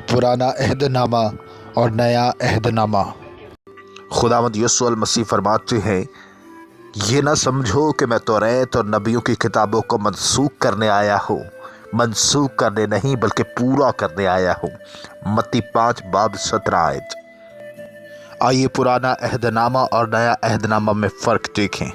पुराना अहद नामा और नया अहद नामा। खुदावंद यीशु अलमसीह फरमाते हैं, ये ना समझो कि मैं तौरात और नबियों की किताबों को मनसूख करने आया हूँ। मनसूख करने नहीं बल्कि पूरा करने आया हूँ। मत्ती 5 बाब 17 आयत। आइए पुराना अहदनामा और नया अहदनामा में फ़र्क देखें।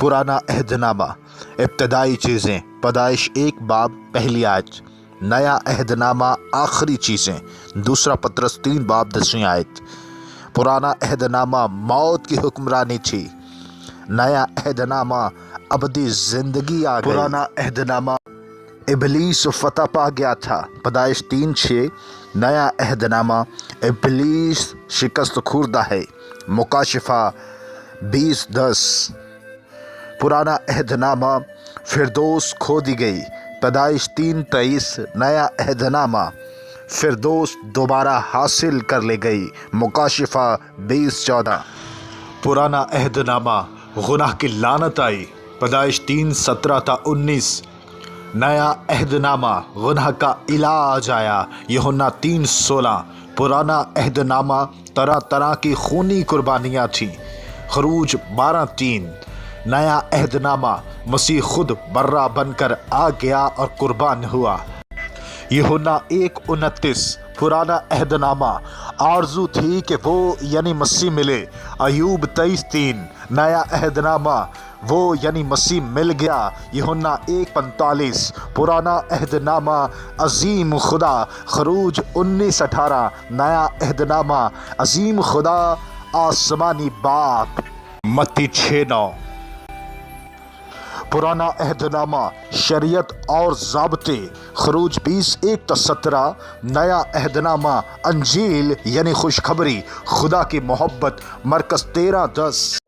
पुराना अहदनामा इब्तदाई चीज़ें, पैदाइश 1 बाब पहली आयत। नया अहदनामा आखिरी चीज़ें, दूसरा पतरस 3 बाब 10वीं आयत। पुराना अहदनामा मौत की हुक्मरानी थी, नया अहदनामा अबदी ज़िंदगी आ गई। पुराना अहदनामा इबलीस फतह पा गया था, पैदाइश 3:6। नया अहदनामा इबलीस शिकस्त खुर्दा है, मुकाशिफा 20:10। पुराना अहदनामा फिरदौस खो दी गई, पैदाइश 3:23। नया अहदनामा फिरदौस दोबारा हासिल कर ले गई, मुकाशिफा 20:14। पुराना अहदनामा गुनाह की लानत आई, पैदाइश 3:17-19। नया अहदनामा गुनाह का इलाज आया, यूहन्ना 3:16। पुराना अहदनामा तरह तरह की खूनी कुर्बानियाँ थीं, खरूज 12:3। नया अहदनामा मसीह खुद बर्रा बनकर आ गया और कुर्बान हुआ, यूहन्ना 1:29। पुराना अहदनामा आरजू थी कि वो यानी मसीह मिले, अयूब 23:3। नया अहदनामा वो यानी मसीह मिल गया, यूहन्ना 1:45। पुराना अहदनामा अजीम खुदा, खरूज 19:18। नया अहदनामा अजीम खुदा आसमानी बाप, मत्ती 6:9। पुराना अहदनामा शरीयत और ज़ाब्ते, खरूज 20:1-17। नया अहदनामा अंजील यानी खुशखबरी, खुदा की मोहब्बत, मरकज़ 13:10।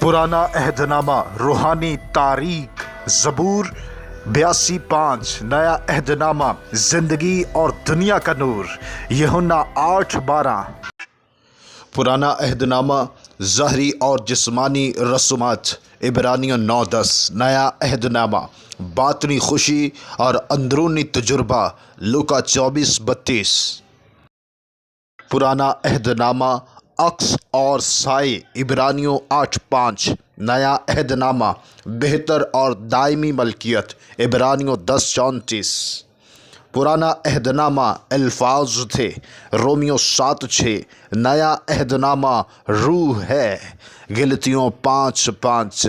पुराना अहदनामा रूहानी तारीख, ज़बूर 82:5। नया अहदनामा ज़िंदगी और दुनिया का नूर, यूहन्ना 8:12। पुराना अहदनामा ज़हरी और जिस्मानी रसूमात, इब्रानियों 9:10। नया अहदनामा बातनी खुशी और अंदरूनी तजुर्बा, लूका 24:32। पुराना अहदनामा अक्स और साए, इब्रानियों 8:5। नया अहदनामा बेहतर और दायमी मलकियत, इब्रानियों 10:34। पुराना अहदनामा अल्फाज थे, रोमियो 7:6। नया अहदनामा रूह है, गलतियों 5:5।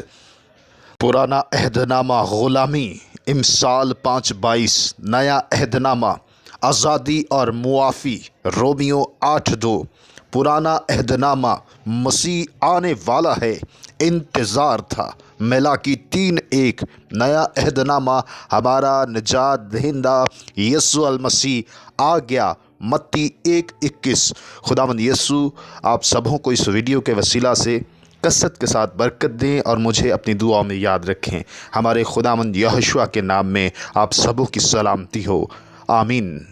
पुराना अहदनामा ग़ुलामी, इमसाल 5:22। नया अहदनामा आज़ादी और मुआफ़ी, रोमियो 8:2। पुराना अहदनामा मसीह आने वाला है, इंतज़ार था, मलाकी 3:1। नया अहदनामा हमारा निजात दहिंदा यीशु अलमसीह आ गया, मत्ती 1:21। खुदावंद यीशु आप सबों को इस वीडियो के वसीला से कसरत के साथ बरकत दें और मुझे अपनी दुआ में याद रखें। हमारे खुदावंद यहोशुआ के नाम में आप सबों की सलामती हो, आमीन।